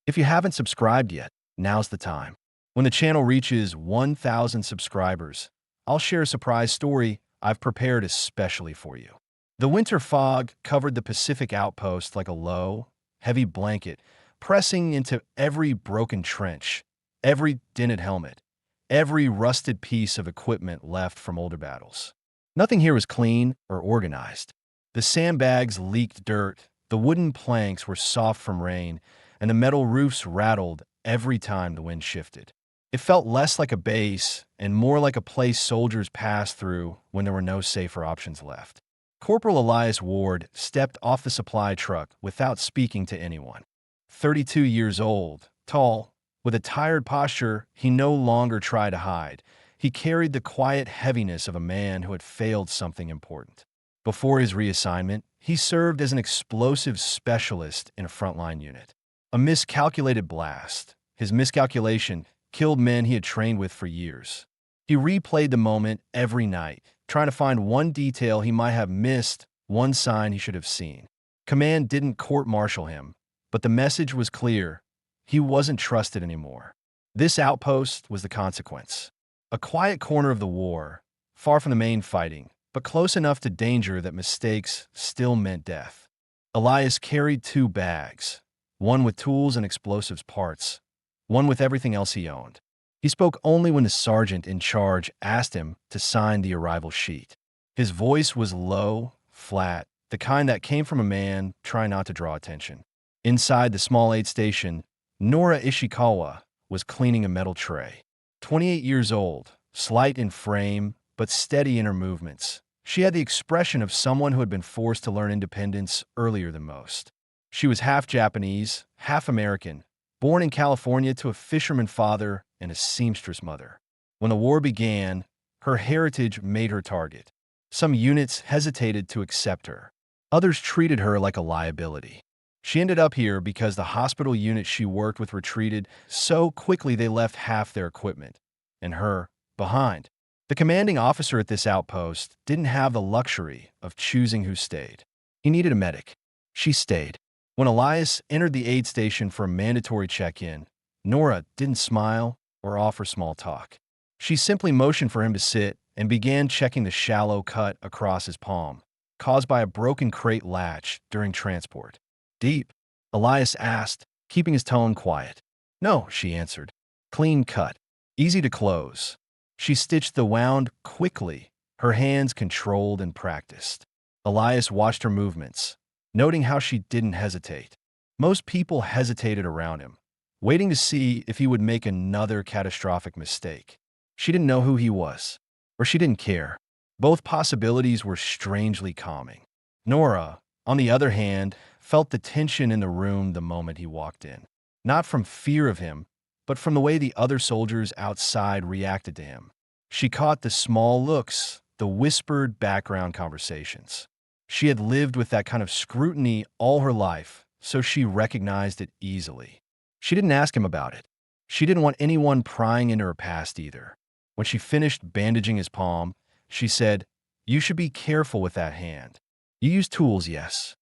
If you haven't subscribed yet, now's the time. When the channel reaches 1,000 subscribers, I'll share a surprise story I've prepared especially for you. The winter fog covered the Pacific outpost like a low, heavy blanket, pressing into every broken trench, every dented helmet, every rusted piece of equipment left from older battles. Nothing here was clean or organized. The sandbags leaked dirt, the wooden planks were soft from rain, and the metal roofs rattled every time the wind shifted. It felt less like a base and more like a place soldiers passed through when there were no safer options left. Corporal Elias Ward stepped off the supply truck without speaking to anyone. 32 years old, tall, with a tired posture he no longer tried to hide, he carried the quiet heaviness of a man who had failed something important. Before his reassignment, he served as an explosive specialist in a frontline unit. A miscalculated blast, his miscalculation, killed men he had trained with for years. He replayed the moment every night, trying to find one detail he might have missed, one sign he should have seen. Command didn't court-martial him, but the message was clear. He wasn't trusted anymore. This outpost was the consequence. A quiet corner of the war, far from the main fighting, but close enough to danger that mistakes still meant death. Elias carried 2 bags, one with tools and explosives parts, one with everything else he owned. He spoke only when the sergeant in charge asked him to sign the arrival sheet. His voice was low, flat, the kind that came from a man trying not to draw attention. Inside the small aid station, Nora Ishikawa was cleaning a metal tray. 28 years old, slight in frame, but steady in her movements. She had the expression of someone who had been forced to learn independence earlier than most. She was half Japanese, half American, born in California to a fisherman father and a seamstress mother. When the war began, her heritage made her target. Some units hesitated to accept her. Others treated her like a liability. She ended up here because the hospital unit she worked with retreated so quickly they left half their equipment, and her, behind. The commanding officer at this outpost didn't have the luxury of choosing who stayed. He needed a medic. She stayed. When Elias entered the aid station for a mandatory check-in, Nora didn't smile or offer small talk. She simply motioned for him to sit and began checking the shallow cut across his palm, caused by a broken crate latch during transport. Deep? Elias asked, keeping his tone quiet. No, she answered. Clean cut. Easy to close. She stitched the wound quickly, her hands controlled and practiced. Elias watched her movements, noting how she didn't hesitate. Most people hesitated around him, waiting to see if he would make another catastrophic mistake. She didn't know who he was, or she didn't care. Both possibilities were strangely calming. Nora, on the other hand, felt the tension in the room the moment he walked in. Not from fear of him, but from the way the other soldiers outside reacted to him. She caught the small looks, the whispered background conversations. She had lived with that kind of scrutiny all her life, so she recognized it easily. She didn't ask him about it. She didn't want anyone prying into her past either. When she finished bandaging his palm, she said, "You should be careful with that hand. You use tools, yes."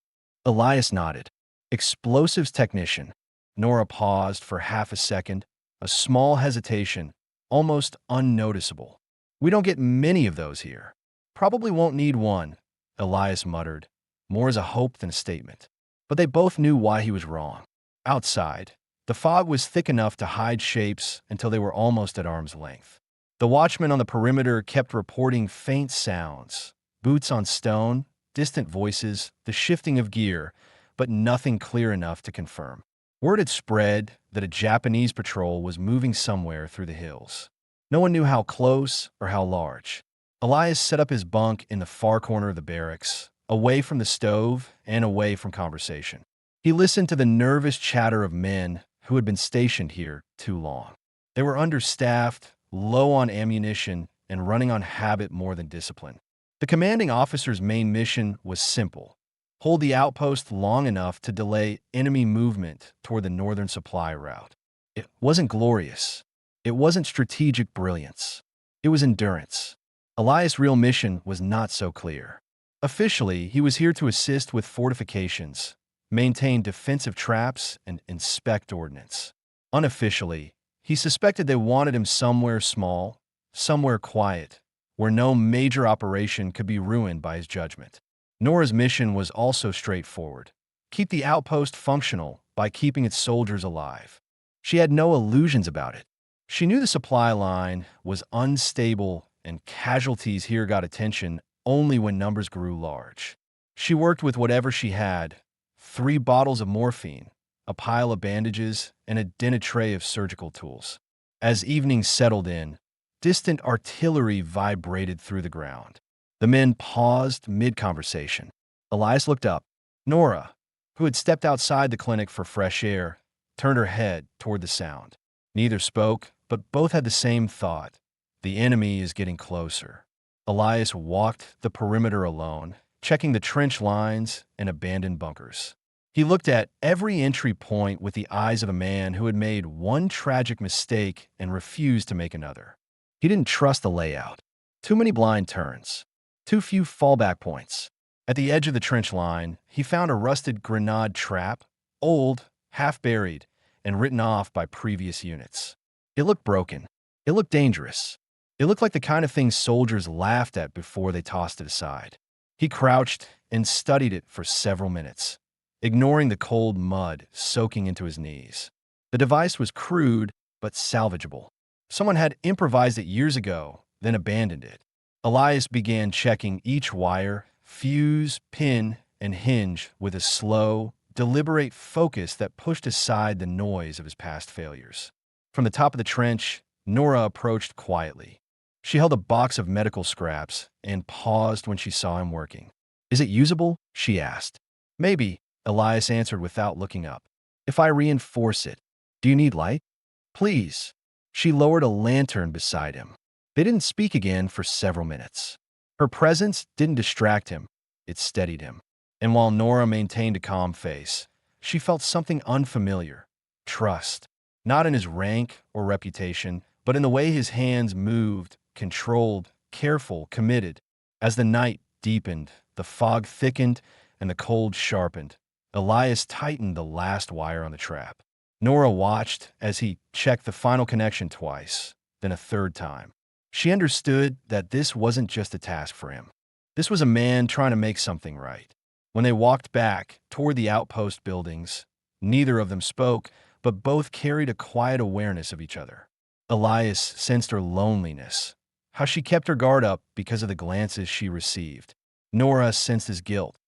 Elias nodded. Explosives technician. Nora paused for half a second, a small hesitation, almost unnoticeable. We don't get many of those here. Probably won't need one, Elias muttered, more as a hope than a statement. But they both knew why he was wrong. Outside, the fog was thick enough to hide shapes until they were almost at arm's length. The watchman on the perimeter kept reporting faint sounds, boots on stone, distant voices, the shifting of gear, but nothing clear enough to confirm. Word had spread that a Japanese patrol was moving somewhere through the hills. No one knew how close or how large. Elias set up his bunk in the far corner of the barracks, away from the stove and away from conversation. He listened to the nervous chatter of men who had been stationed here too long. They were understaffed, low on ammunition, and running on habit more than discipline. The commanding officer's main mission was simple: hold the outpost long enough to delay enemy movement toward the northern supply route. It wasn't glorious. It wasn't strategic brilliance. It was endurance. Elias' real mission was not so clear. Officially, he was here to assist with fortifications, maintain defensive traps, and inspect ordnance. Unofficially, he suspected they wanted him somewhere small, somewhere quiet, where no major operation could be ruined by his judgment. Nora's mission was also straightforward: keep the outpost functional by keeping its soldiers alive. She had no illusions about it. She knew the supply line was unstable and casualties here got attention only when numbers grew large. She worked with whatever she had: 3 bottles of morphine, a pile of bandages, and a dinner tray of surgical tools. As evening settled in, distant artillery vibrated through the ground. The men paused mid-conversation. Elias looked up. Nora, who had stepped outside the clinic for fresh air, turned her head toward the sound. Neither spoke, but both had the same thought: the enemy is getting closer. Elias walked the perimeter alone, checking the trench lines and abandoned bunkers. He looked at every entry point with the eyes of a man who had made one tragic mistake and refused to make another. He didn't trust the layout. Too many blind turns. Too few fallback points. At the edge of the trench line, he found a rusted grenade trap, old, half-buried, and written off by previous units. It looked broken. It looked dangerous. It looked like the kind of thing soldiers laughed at before they tossed it aside. He crouched and studied it for several minutes, ignoring the cold mud soaking into his knees. The device was crude but salvageable. Someone had improvised it years ago, then abandoned it. Elias began checking each wire, fuse, pin, and hinge with a slow, deliberate focus that pushed aside the noise of his past failures. From the top of the trench, Nora approached quietly. She held a box of medical scraps and paused when she saw him working. "Is it usable?" she asked. "Maybe," Elias answered without looking up. "If I reinforce it. Do you need light?" "Please." She lowered a lantern beside him. They didn't speak again for several minutes. Her presence didn't distract him, it steadied him. And while Nora maintained a calm face, she felt something unfamiliar: trust. Not in his rank or reputation, but in the way his hands moved, controlled, careful, committed. As the night deepened, the fog thickened, and the cold sharpened, Elias tightened the last wire on the trap. Nora watched as he checked the final connection twice, then a third time. She understood that this wasn't just a task for him. This was a man trying to make something right. When they walked back toward the outpost buildings, neither of them spoke, but both carried a quiet awareness of each other. Elias sensed her loneliness, how she kept her guard up because of the glances she received. Nora sensed his guilt,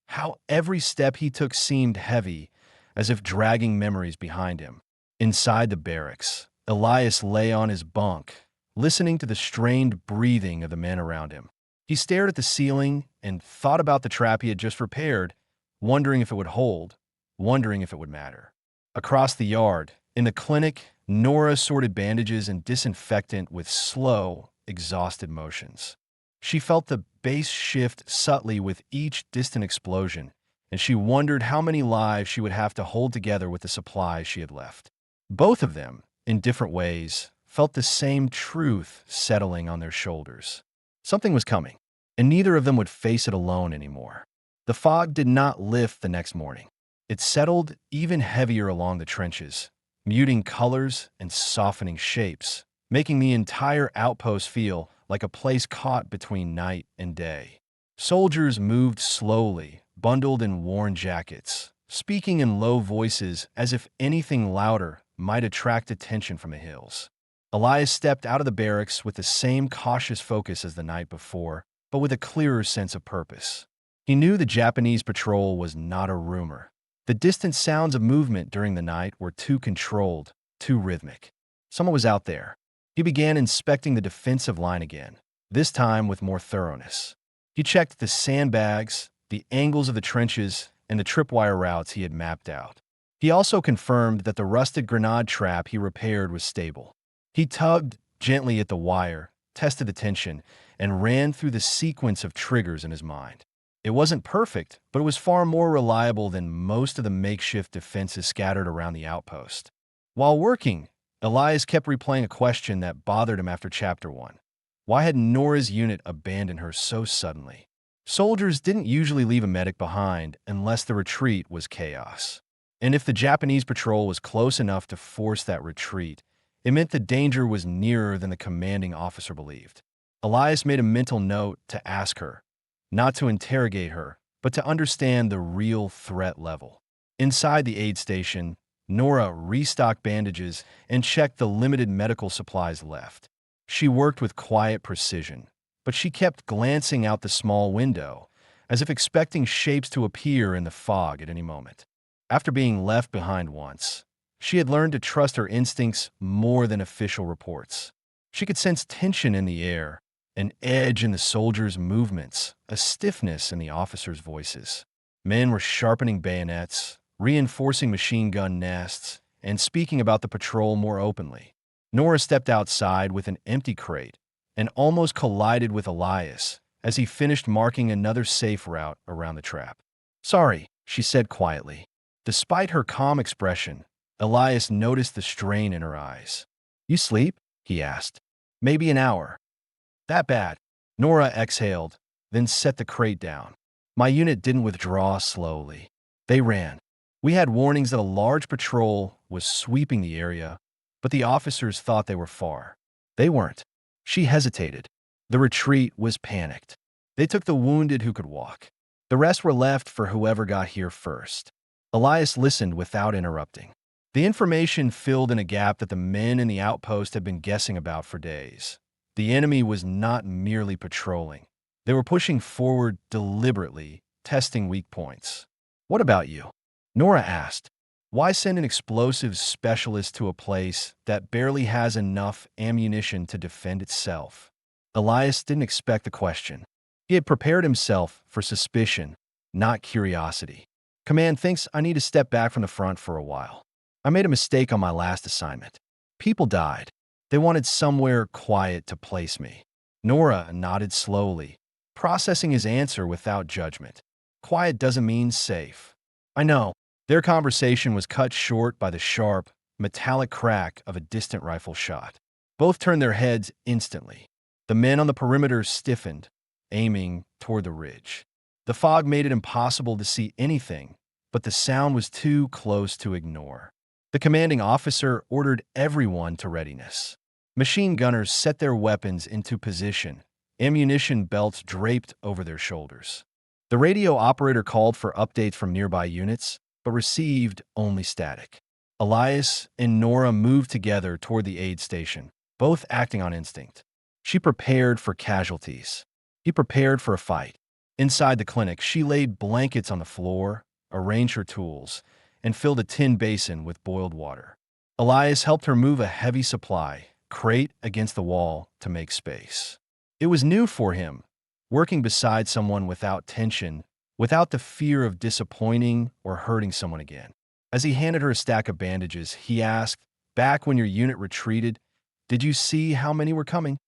how every step he took seemed heavy, as if dragging memories behind him. Inside the barracks, Elias lay on his bunk, listening to the strained breathing of the men around him. He stared at the ceiling and thought about the trap he had just repaired, wondering if it would hold, wondering if it would matter. Across the yard, in the clinic, Nora sorted bandages and disinfectant with slow, exhausted motions. She felt the base shift subtly with each distant explosion, and she wondered how many lives she would have to hold together with the supplies she had left. Both of them, in different ways, felt the same truth settling on their shoulders. Something was coming, and neither of them would face it alone anymore. The fog did not lift the next morning. It settled even heavier along the trenches, muting colors and softening shapes, making the entire outpost feel like a place caught between night and day. Soldiers moved slowly, bundled in worn jackets, speaking in low voices as if anything louder might attract attention from the hills. Elias stepped out of the barracks with the same cautious focus as the night before, but with a clearer sense of purpose. He knew the Japanese patrol was not a rumor. The distant sounds of movement during the night were too controlled, too rhythmic. Someone was out there. He began inspecting the defensive line again, this time with more thoroughness. He checked the sandbags, the angles of the trenches, and the tripwire routes he had mapped out. He also confirmed that the rusted grenade trap he repaired was stable. He tugged gently at the wire, tested the tension, and ran through the sequence of triggers in his mind. It wasn't perfect, but it was far more reliable than most of the makeshift defenses scattered around the outpost. While working, Elias kept replaying a question that bothered him after Chapter 1. Why had Nora's unit abandoned her so suddenly? Soldiers didn't usually leave a medic behind unless the retreat was chaos. And if the Japanese patrol was close enough to force that retreat, it meant the danger was nearer than the commanding officer believed. Elias made a mental note to ask her, not to interrogate her, but to understand the real threat level. Inside the aid station, Nora restocked bandages and checked the limited medical supplies left. She worked with quiet precision, but she kept glancing out the small window, as if expecting shapes to appear in the fog at any moment. After being left behind once, she had learned to trust her instincts more than official reports. She could sense tension in the air, an edge in the soldiers' movements, a stiffness in the officers' voices. Men were sharpening bayonets, reinforcing machine gun nests, and speaking about the patrol more openly. Nora stepped outside with an empty crate and almost collided with Elias as he finished marking another safe route around the trap. "Sorry," she said quietly. Despite her calm expression, Elias noticed the strain in her eyes. "You sleep?" he asked. "Maybe an hour." "That bad?" Nora exhaled, then set the crate down. "My unit didn't withdraw slowly. They ran. We had warnings that a large patrol was sweeping the area, but the officers thought they were far. They weren't." She hesitated. The retreat was panicked. They took the wounded who could walk. The rest were left for whoever got here first. Elias listened without interrupting. The information filled in a gap that the men in the outpost had been guessing about for days. The enemy was not merely patrolling. They were pushing forward deliberately, testing weak points. "What about you?" Nora asked. "Why send an explosives specialist to a place that barely has enough ammunition to defend itself?" Elias didn't expect the question. He had prepared himself for suspicion, not curiosity. "Command thinks I need to step back from the front for a while. I made a mistake on my last assignment. People died. They wanted somewhere quiet to place me." Nora nodded slowly, processing his answer without judgment. "Quiet doesn't mean safe." "I know." Their conversation was cut short by the sharp, metallic crack of a distant rifle shot. Both turned their heads instantly. The men on the perimeter stiffened, aiming toward the ridge. The fog made it impossible to see anything, but the sound was too close to ignore. The commanding officer ordered everyone to readiness. Machine gunners set their weapons into position, ammunition belts draped over their shoulders. The radio operator called for updates from nearby units, but received only static. Elias and Nora moved together toward the aid station, both acting on instinct. She prepared for casualties. He prepared for a fight. Inside the clinic, she laid blankets on the floor, arranged her tools, and filled a tin basin with boiled water. Elias helped her move a heavy supply crate against the wall to make space. It was new for him, working beside someone without tension, without the fear of disappointing or hurting someone again. As he handed her a stack of bandages, he asked, "Back when your unit retreated, did you see how many were coming?"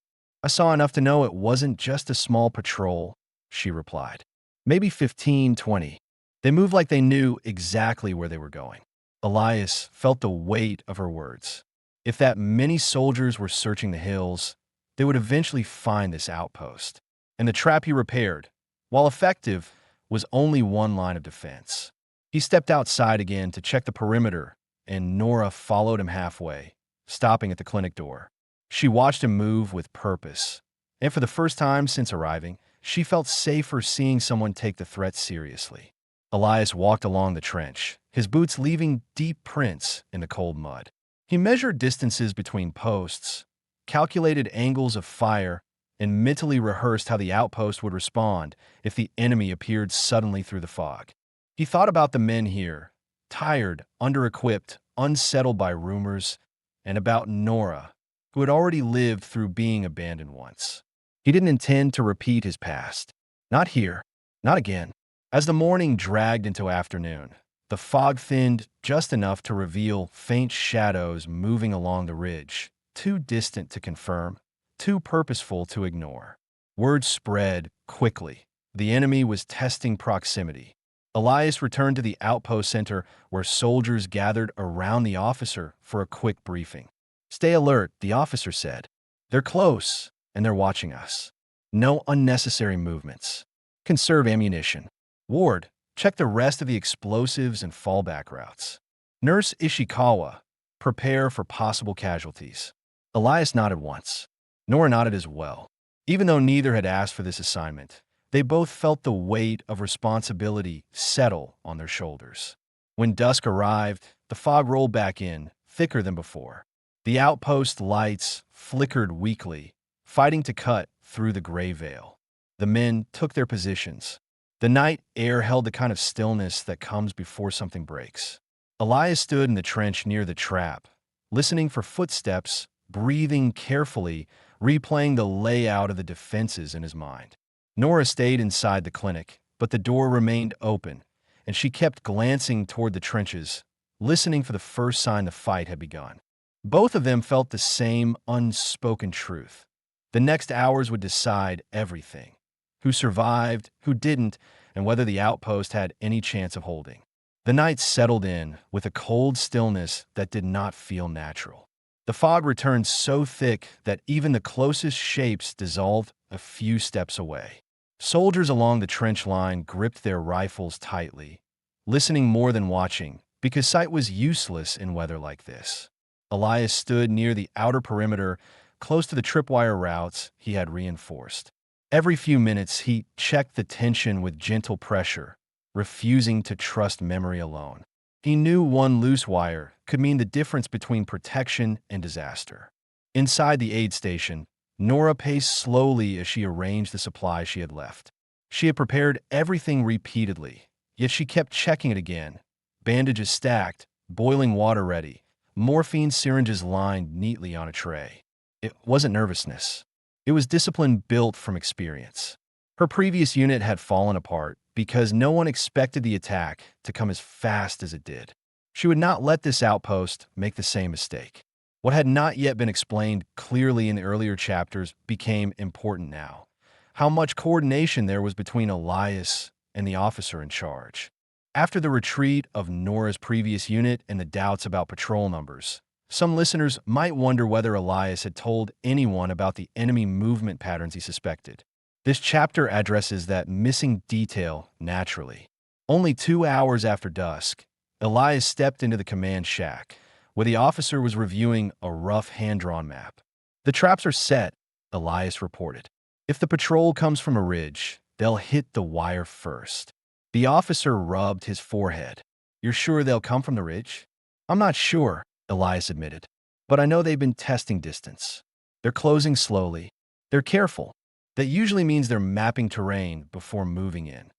"I saw enough to know it wasn't just a small patrol," she replied. "Maybe 15, 20. They moved like they knew exactly where they were going." Elias felt the weight of her words. If that many soldiers were searching the hills, they would eventually find this outpost. And the trap he repaired, while effective, was only one line of defense. He stepped outside again to check the perimeter, and Nora followed him halfway, stopping at the clinic door. She watched him move with purpose, and for the first time since arriving, she felt safer seeing someone take the threat seriously. Elias walked along the trench, his boots leaving deep prints in the cold mud. He measured distances between posts, calculated angles of fire, and mentally rehearsed how the outpost would respond if the enemy appeared suddenly through the fog. He thought about the men here, tired, under-equipped, unsettled by rumors, and about Nora, who had already lived through being abandoned once. He didn't intend to repeat his past. Not here. Not again. As the morning dragged into afternoon, the fog thinned just enough to reveal faint shadows moving along the ridge, too distant to confirm, too purposeful to ignore. Word spread quickly. The enemy was testing proximity. Elias returned to the outpost center where soldiers gathered around the officer for a quick briefing. "Stay alert," the officer said. "They're close, and they're watching us. No unnecessary movements." Conserve ammunition. Ward, check the rest of the explosives and fallback routes. Nurse Ishikawa, prepare for possible casualties. Elias nodded once. Nora nodded as well. Even though neither had asked for this assignment, they both felt the weight of responsibility settle on their shoulders. When dusk arrived, the fog rolled back in, thicker than before. The outpost lights flickered weakly, fighting to cut through the gray veil. The men took their positions. The night air held the kind of stillness that comes before something breaks. Elias stood in the trench near the trap, listening for footsteps, breathing carefully, replaying the layout of the defenses in his mind. Nora stayed inside the clinic, but the door remained open, and she kept glancing toward the trenches, listening for the first sign the fight had begun. Both of them felt the same unspoken truth. The next hours would decide everything: who survived, who didn't, and whether the outpost had any chance of holding. The night settled in with a cold stillness that did not feel natural. The fog returned so thick that even the closest shapes dissolved a few steps away. Soldiers along the trench line gripped their rifles tightly, listening more than watching, because sight was useless in weather like this. Elias stood near the outer perimeter, close to the tripwire routes he had reinforced. Every few minutes, he checked the tension with gentle pressure, refusing to trust memory alone. He knew one loose wire could mean the difference between protection and disaster. Inside the aid station, Nora paced slowly as she arranged the supplies she had left. She had prepared everything repeatedly, yet she kept checking it again. Bandages stacked, boiling water ready, morphine syringes lined neatly on a tray. It wasn't nervousness. It was discipline built from experience. Her previous unit had fallen apart because no one expected the attack to come as fast as it did. She would not let this outpost make the same mistake. What had not yet been explained clearly in the earlier chapters became important now. How much coordination there was between Elias and the officer in charge. After the retreat of Nora's previous unit and the doubts about patrol numbers, some listeners might wonder whether Elias had told anyone about the enemy movement patterns he suspected. This chapter addresses that missing detail naturally. Only 2 hours after dusk, Elias stepped into the command shack, where the officer was reviewing a rough hand-drawn map. "The traps are set," Elias reported. "If the patrol comes from a ridge, they'll hit the wire first." The officer rubbed his forehead. "You're sure they'll come from the ridge?" "I'm not sure," Elias admitted, "but I know they've been testing distance. They're closing slowly. They're careful. That usually means they're mapping terrain before moving in."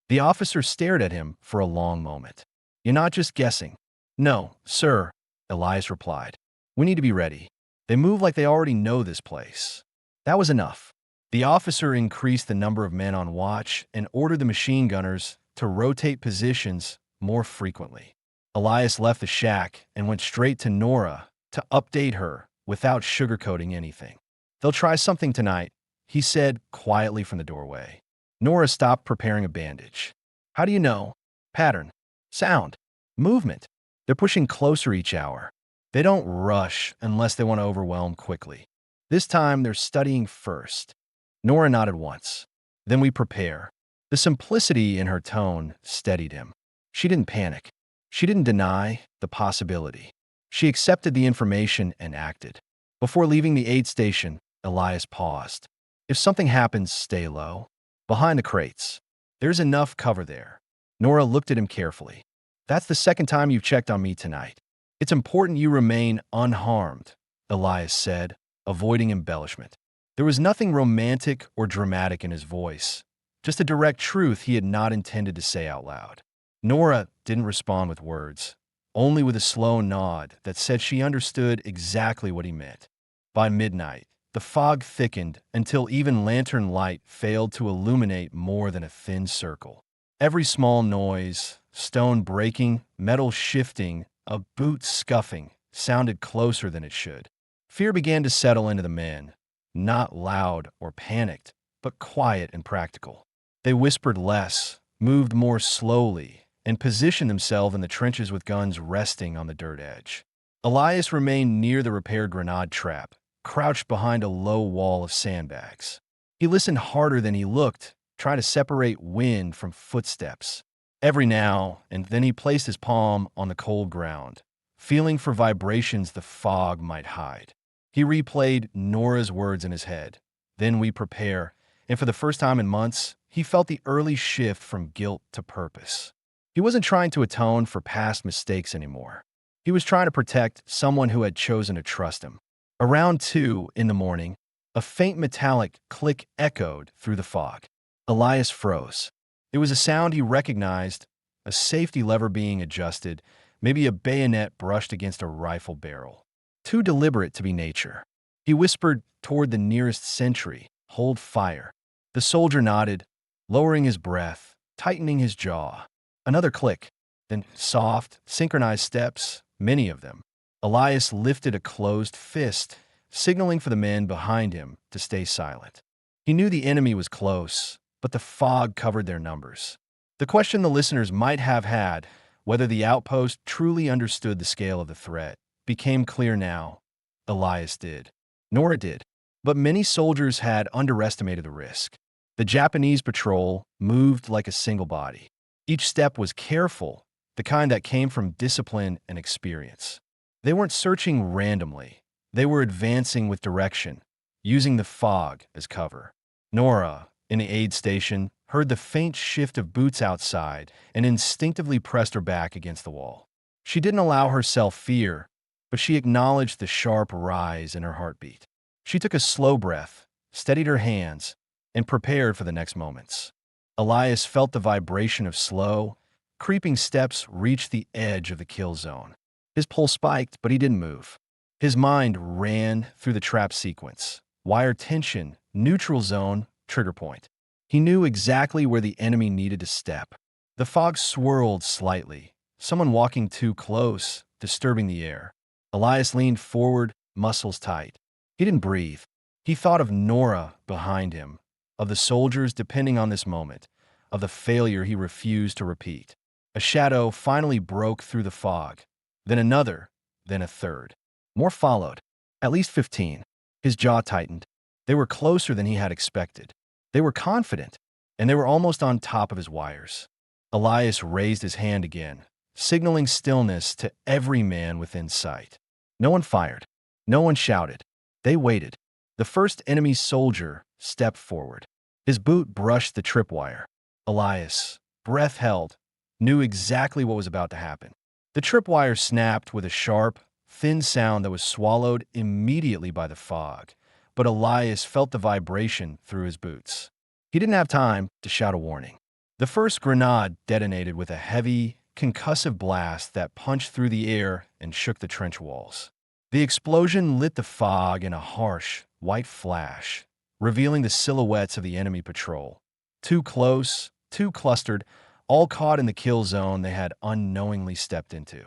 The officer stared at him for a long moment. "You're not just guessing?" "No, sir," Elias replied. "We need to be ready. They move like they already know this place." That was enough. The officer increased the number of men on watch and ordered the machine gunners to rotate positions more frequently. Elias left the shack and went straight to Nora to update her without sugarcoating anything. "They'll try something tonight," he said quietly from the doorway. Nora stopped preparing a bandage. "How do you know?" "Pattern. Sound. Movement. They're pushing closer each hour. They don't rush unless they want to overwhelm quickly. This time, they're studying first." Nora nodded once. "Then we prepare." The simplicity in her tone steadied him. She didn't panic. She didn't deny the possibility. She accepted the information and acted. Before leaving the aid station, Elias paused. "If something happens, stay low. Behind the crates. There's enough cover there." Nora looked at him carefully. "That's the second time you've checked on me tonight. It's important you remain unharmed," Elias said, avoiding embellishment. There was nothing romantic or dramatic in his voice, just a direct truth he had not intended to say out loud. Nora didn't respond with words, only with a slow nod that said she understood exactly what he meant. By midnight, the fog thickened until even lantern light failed to illuminate more than a thin circle. Every small noise, stone breaking, metal shifting, a boot scuffing, sounded closer than it should. Fear began to settle into the men, not loud or panicked, but quiet and practical. They whispered less, moved more slowly, and positioned themselves in the trenches with guns resting on the dirt edge. Elias remained near the repaired grenade trap, crouched behind a low wall of sandbags. He listened harder than he looked, trying to separate wind from footsteps. Every now and then he placed his palm on the cold ground, feeling for vibrations the fog might hide. He replayed Nora's words in his head. Then we prepare, and for the first time in months, he felt the early shift from guilt to purpose. He wasn't trying to atone for past mistakes anymore. He was trying to protect someone who had chosen to trust him. Around 2 in the morning, a faint metallic click echoed through the fog. Elias froze. It was a sound he recognized, a safety lever being adjusted, maybe a bayonet brushed against a rifle barrel. Too deliberate to be nature. He whispered toward the nearest sentry, "Hold fire." The soldier nodded, lowering his breath, tightening his jaw. Another click, then soft, synchronized steps, many of them. Elias lifted a closed fist, signaling for the men behind him to stay silent. He knew the enemy was close, but the fog covered their numbers. The question the listeners might have had, whether the outpost truly understood the scale of the threat, became clear now. Elias did. Nora did. But many soldiers had underestimated the risk. The Japanese patrol moved like a single body. Each step was careful, the kind that came from discipline and experience. They weren't searching randomly. They were advancing with direction, using the fog as cover. Nora, in the aid station, heard the faint shift of boots outside and instinctively pressed her back against the wall. She didn't allow herself fear, but she acknowledged the sharp rise in her heartbeat. She took a slow breath, steadied her hands, and prepared for the next moments. Elias felt the vibration of slow, creeping steps reach the edge of the kill zone. His pulse spiked, but he didn't move. His mind ran through the trap sequence. Wire tension, neutral zone, trigger point. He knew exactly where the enemy needed to step. The fog swirled slightly, someone walking too close, disturbing the air. Elias leaned forward, muscles tight. He didn't breathe. He thought of Nora behind him, of the soldiers depending on this moment, of the failure he refused to repeat. A shadow finally broke through the fog, then another, then a third. More followed, at least 15. His jaw tightened. They were closer than he had expected. They were confident, and they were almost on top of his wires. Elias raised his hand again, signaling stillness to every man within sight. No one fired. No one shouted. They waited. The first enemy soldier stepped forward. His boot brushed the tripwire. Elias, breath held, knew exactly what was about to happen. The tripwire snapped with a sharp, thin sound that was swallowed immediately by the fog, but Elias felt the vibration through his boots. He didn't have time to shout a warning. The first grenade detonated with a heavy, concussive blast that punched through the air and shook the trench walls. The explosion lit the fog in a harsh, white flash, revealing the silhouettes of the enemy patrol. Too close, too clustered, all caught in the kill zone they had unknowingly stepped into.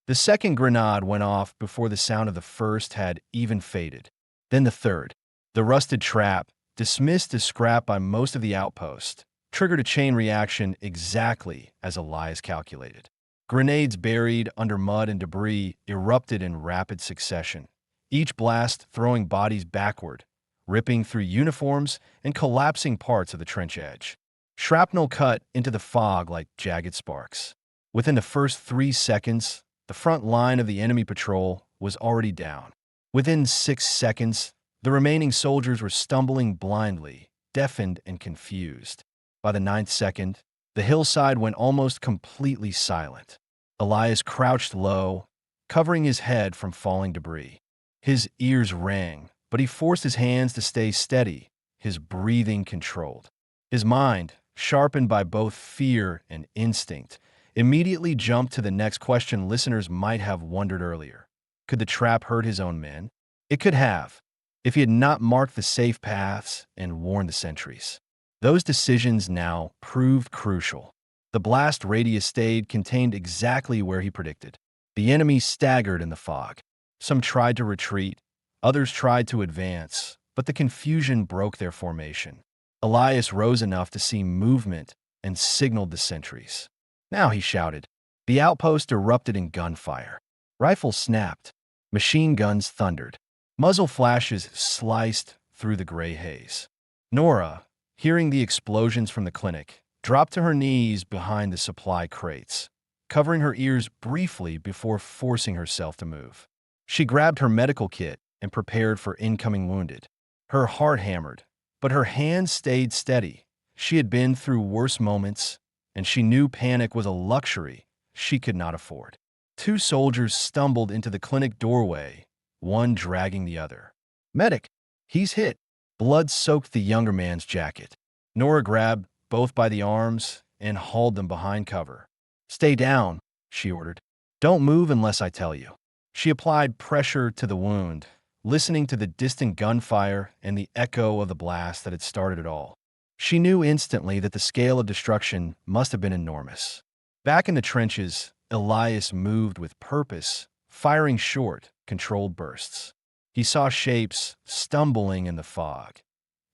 The second grenade went off before the sound of the first had even faded. Then the third. The rusted trap, dismissed as scrap by most of the outpost, triggered a chain reaction exactly as Elias calculated. Grenades buried under mud and debris erupted in rapid succession, each blast throwing bodies backward, ripping through uniforms and collapsing parts of the trench edge. Shrapnel cut into the fog like jagged sparks. Within the first 3 seconds, the front line of the enemy patrol was already down. Within 6 seconds, the remaining soldiers were stumbling blindly, deafened and confused. By the 9th second, the hillside went almost completely silent. Elias crouched low, covering his head from falling debris. His ears rang, but he forced his hands to stay steady, his breathing controlled. His mind, sharpened by both fear and instinct, immediately jumped to the next question listeners might have wondered earlier. Could the trap hurt his own men? It could have, if he had not marked the safe paths and warned the sentries. Those decisions now proved crucial. The blast radius stayed contained exactly where he predicted. The enemy staggered in the fog. Some tried to retreat, others tried to advance, but the confusion broke their formation. Elias rose enough to see movement and signaled the sentries. Now, he shouted. The outpost erupted in gunfire. Rifles snapped. Machine guns thundered. Muzzle flashes sliced through the gray haze. Nora, hearing the explosions from the clinic, dropped to her knees behind the supply crates, covering her ears briefly before forcing herself to move. She grabbed her medical kit and prepared for incoming wounded. Her heart hammered, but her hands stayed steady. She had been through worse moments, and she knew panic was a luxury she could not afford. Two soldiers stumbled into the clinic doorway, one dragging the other. "Medic, he's hit." Blood soaked the younger man's jacket. Nora grabbed both by the arms and hauled them behind cover. "Stay down," she ordered. "Don't move unless I tell you." She applied pressure to the wound, listening to the distant gunfire and the echo of the blast that had started it all. She knew instantly that the scale of destruction must have been enormous. Back in the trenches, Elias moved with purpose, firing short, controlled bursts. He saw shapes stumbling in the fog.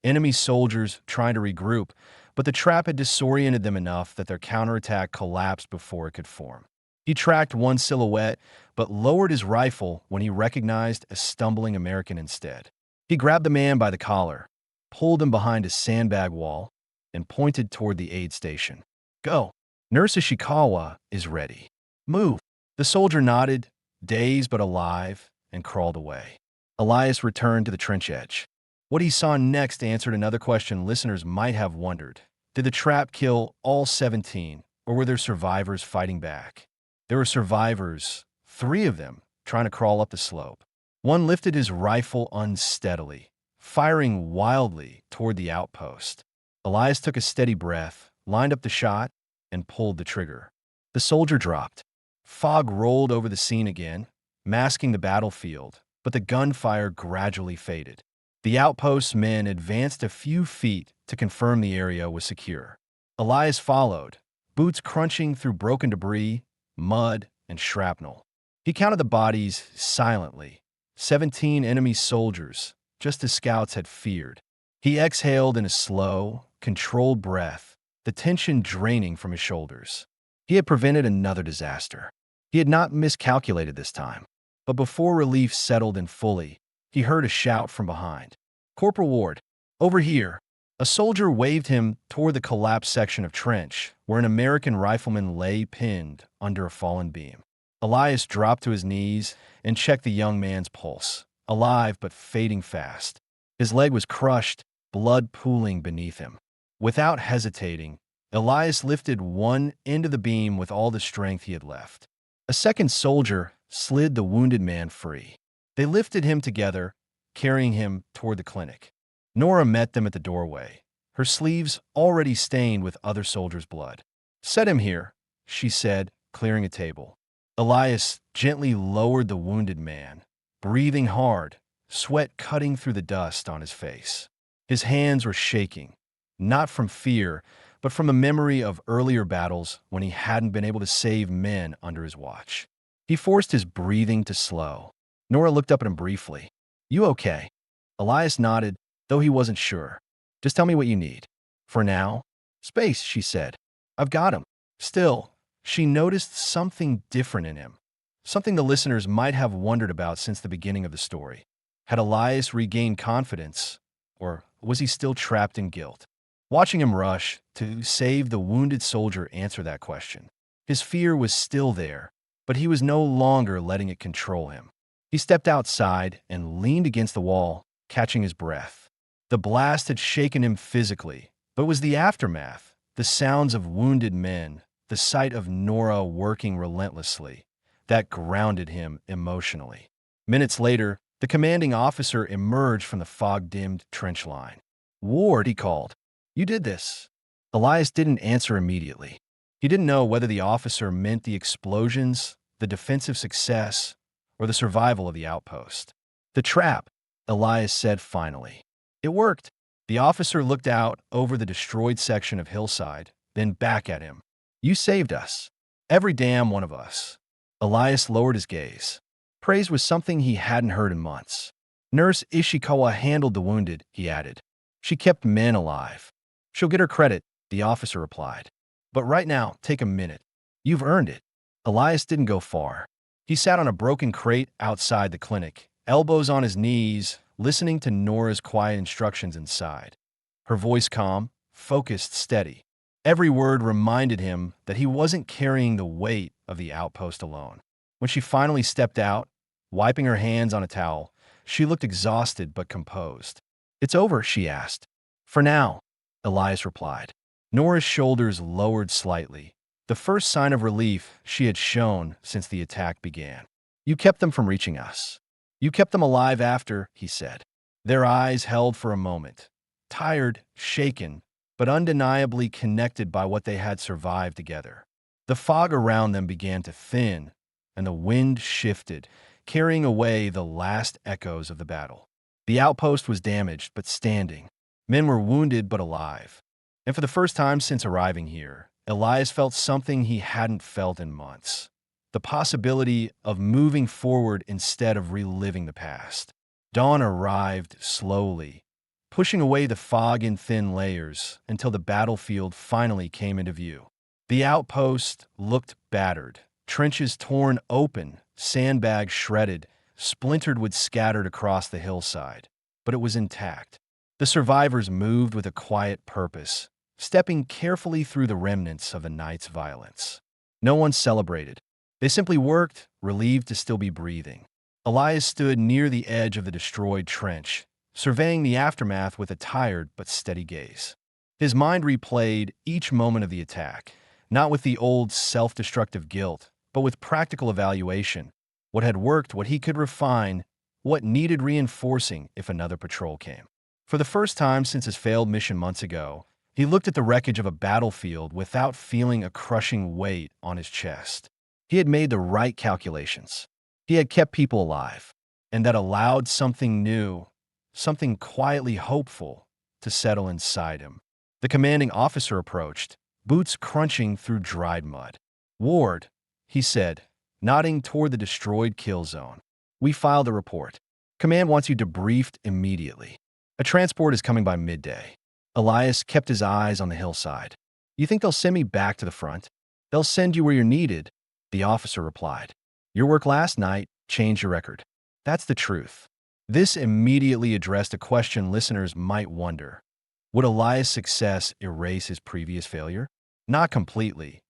Enemy soldiers trying to regroup, but the trap had disoriented them enough that their counterattack collapsed before it could form. He tracked one silhouette, but lowered his rifle when he recognized a stumbling American instead. He grabbed the man by the collar, pulled him behind a sandbag wall, and pointed toward the aid station. "Go. Nurse Ishikawa is ready. Move." The soldier nodded, dazed but alive, and crawled away. Elias returned to the trench edge. What he saw next answered another question listeners might have wondered. Did the trap kill all 17, or were there survivors fighting back? There were survivors, 3 of them, trying to crawl up the slope. One lifted his rifle unsteadily, firing wildly toward the outpost. Elias took a steady breath, lined up the shot, and pulled the trigger. The soldier dropped. Fog rolled over the scene again, masking the battlefield, but the gunfire gradually faded. The outpost's men advanced a few feet to confirm the area was secure. Elias followed, boots crunching through broken debris, mud, and shrapnel. He counted the bodies silently. 17 enemy soldiers, just as scouts had feared. He exhaled in a slow, controlled breath, the tension draining from his shoulders. He had prevented another disaster. He had not miscalculated this time. But before relief settled in fully, he heard a shout from behind. "Corporal Ward, over here." A soldier waved him toward the collapsed section of trench, where an American rifleman lay pinned under a fallen beam. Elias dropped to his knees and checked the young man's pulse, alive but fading fast. His leg was crushed, blood pooling beneath him. Without hesitating, Elias lifted one end of the beam with all the strength he had left. A second soldier slid the wounded man free. They lifted him together, carrying him toward the clinic. Nora met them at the doorway, her sleeves already stained with other soldiers' blood. "Set him here," she said, clearing a table. Elias gently lowered the wounded man, breathing hard, sweat cutting through the dust on his face. His hands were shaking, not from fear, but from a memory of earlier battles when he hadn't been able to save men under his watch. He forced his breathing to slow. Nora looked up at him briefly. "You okay?" Elias nodded, though he wasn't sure. "Just tell me what you need." "For now." "Space," she said. "I've got him." Still, she noticed something different in him. Something the listeners might have wondered about since the beginning of the story. Had Elias regained confidence, or was he still trapped in guilt? Watching him rush to save the wounded soldier answered that question. His fear was still there, but he was no longer letting it control him. He stepped outside and leaned against the wall, catching his breath. The blast had shaken him physically, but it was the aftermath, the sounds of wounded men, the sight of Nora working relentlessly, that grounded him emotionally. Minutes later, the commanding officer emerged from the fog-dimmed trench line. "Ward," he called. "You did this." Elias didn't answer immediately. He didn't know whether the officer meant the explosions, the defensive success, or the survival of the outpost. "The trap," Elias said finally. "It worked." The officer looked out over the destroyed section of hillside, then back at him. "You saved us. Every damn one of us." Elias lowered his gaze. Praise was something he hadn't heard in months. "Nurse Ishikawa handled the wounded," he added. "She kept men alive." "She'll get her credit," the officer replied. "But right now, take a minute. You've earned it." Elias didn't go far. He sat on a broken crate outside the clinic, elbows on his knees, listening to Nora's quiet instructions inside. her voice calm, focused, steady. Every word reminded him that he wasn't carrying the weight of the outpost alone. When she finally stepped out, wiping her hands on a towel, she looked exhausted but composed. "It's over," she asked. "For now," Elias replied. Nora's shoulders lowered slightly, the first sign of relief she had shown since the attack began. "You kept them from reaching us. You kept them alive after," he said. Their eyes held for a moment, tired, shaken, but undeniably connected by what they had survived together. The fog around them began to thin, and the wind shifted, carrying away the last echoes of the battle. The outpost was damaged but standing. Men were wounded but alive. And for the first time since arriving here, Elias felt something he hadn't felt in months: the possibility of moving forward instead of reliving the past. Dawn arrived slowly, pushing away the fog in thin layers until the battlefield finally came into view. The outpost looked battered, trenches torn open, sandbags shredded, splintered wood scattered across the hillside, but it was intact. The survivors moved with a quiet purpose, stepping carefully through the remnants of the night's violence. No one celebrated. They simply worked, relieved to still be breathing. Elias stood near the edge of the destroyed trench, surveying the aftermath with a tired but steady gaze. His mind replayed each moment of the attack, not with the old self-destructive guilt, but with practical evaluation. What had worked, what he could refine, what needed reinforcing if another patrol came. For the first time since his failed mission months ago, he looked at the wreckage of a battlefield without feeling a crushing weight on his chest. He had made the right calculations. He had kept people alive, and that allowed something new, something quietly hopeful, to settle inside him. The commanding officer approached, boots crunching through dried mud. "Ward," he said, nodding toward the destroyed kill zone. "We filed a report. Command wants you debriefed immediately. A transport is coming by midday." Elias kept his eyes on the hillside. "You think they'll send me back to the front?" "They'll send you where you're needed," the officer replied. "Your work last night changed your record. That's the truth." This immediately addressed a question listeners might wonder. Would Elias' success erase his previous failure? Not completely,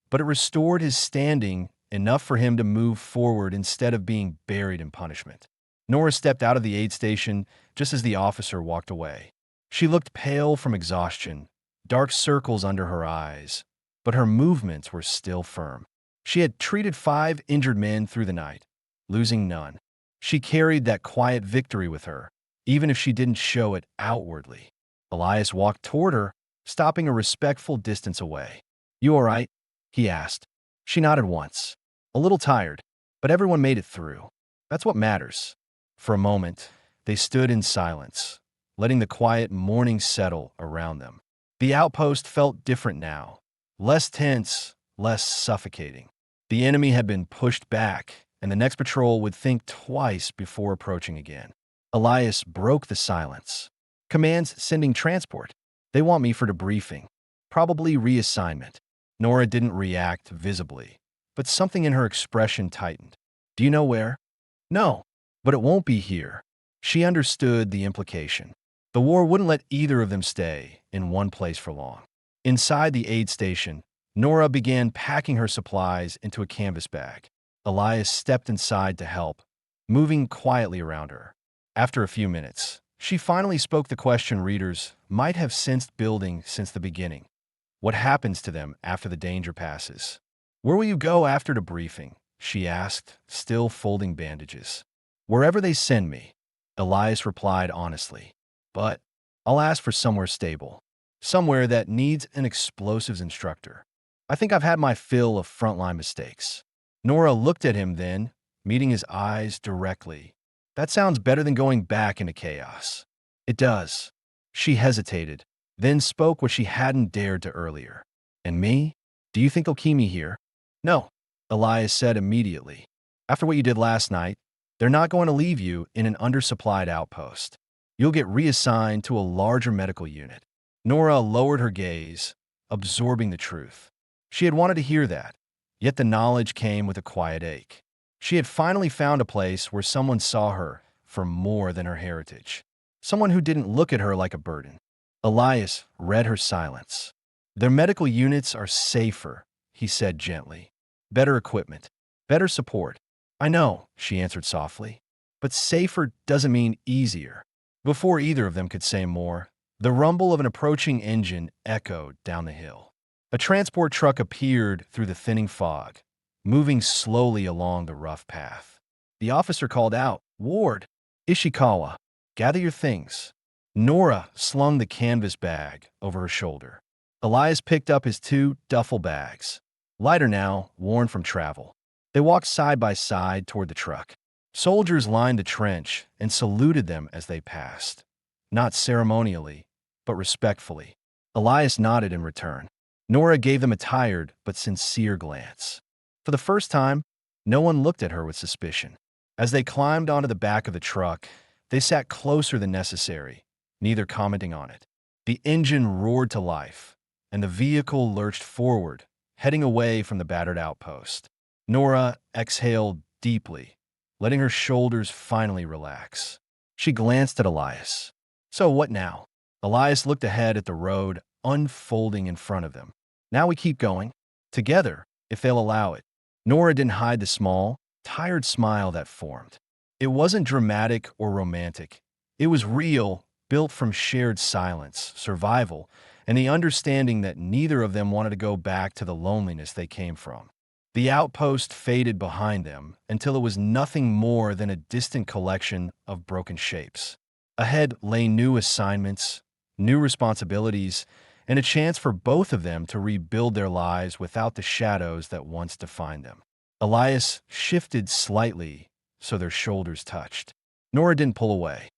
but it restored his standing enough for him to move forward instead of being buried in punishment. Nora stepped out of the aid station just as the officer walked away. She looked pale from exhaustion, dark circles under her eyes, but her movements were still firm. She had treated 5 injured men through the night, losing none. She carried that quiet victory with her, even if she didn't show it outwardly. Elias walked toward her, stopping a respectful distance away. "You all right?" he asked. She nodded once. "A little tired, but everyone made it through. That's what matters." For a moment, they stood in silence, letting the quiet morning settle around them. The outpost felt different now, less tense, less suffocating. The enemy had been pushed back, and the next patrol would think twice before approaching again. Elias broke the silence. "Command's sending transport. They want me for debriefing. Probably reassignment." Nora didn't react visibly, but something in her expression tightened. "Do you know where?" "No, but it won't be here." She understood the implication. The war wouldn't let either of them stay in one place for long. Inside the aid station, Nora began packing her supplies into a canvas bag. Elias stepped inside to help, moving quietly around her. After a few minutes, she finally spoke the question readers might have sensed building since the beginning. What happens to them after the danger passes? "Where will you go after debriefing?" she asked, still folding bandages. "Wherever they send me," Elias replied honestly. "But I'll ask for somewhere stable, somewhere that needs an explosives instructor. I think I've had my fill of frontline mistakes." Nora looked at him then, meeting his eyes directly. "That sounds better than going back into chaos." "It does." She hesitated, then spoke what she hadn't dared to earlier. "And me? Do you think they'll keep me here?" "No," Elias said immediately. "After what you did last night, they're not going to leave you in an undersupplied outpost. You'll get reassigned to a larger medical unit." Nora lowered her gaze, absorbing the truth. She had wanted to hear that, yet the knowledge came with a quiet ache. She had finally found a place where someone saw her for more than her heritage. Someone who didn't look at her like a burden. Elias read her silence. Their medical units are safer, he said gently. Better equipment, better support. I know, she answered softly. But safer doesn't mean easier. Before either of them could say more, the rumble of an approaching engine echoed down the hill. A transport truck appeared through the thinning fog, moving slowly along the rough path. The officer called out, "Ward, Ishikawa, gather your things." Nora slung the canvas bag over her shoulder. Elias picked up his two duffel bags, lighter now, worn from travel. They walked side by side toward the truck. Soldiers lined the trench and saluted them as they passed, not ceremonially, but respectfully. Elias nodded in return. Nora gave them a tired but sincere glance. For the first time, no one looked at her with suspicion. As they climbed onto the back of the truck, they sat closer than necessary, neither commenting on it. The engine roared to life, and the vehicle lurched forward, heading away from the battered outpost. Nora exhaled deeply, letting her shoulders finally relax. She glanced at Elias. "So what now?" Elias looked ahead at the road unfolding in front of them. "Now we keep going. Together, if they'll allow it." Nora didn't hide the small, tired smile that formed. It wasn't dramatic or romantic. It was real, built from shared silence, survival, and the understanding that neither of them wanted to go back to the loneliness they came from. The outpost faded behind them until it was nothing more than a distant collection of broken shapes. Ahead lay new assignments, new responsibilities, and a chance for both of them to rebuild their lives without the shadows that once defined them. Elias shifted slightly so their shoulders touched. Nora didn't pull away.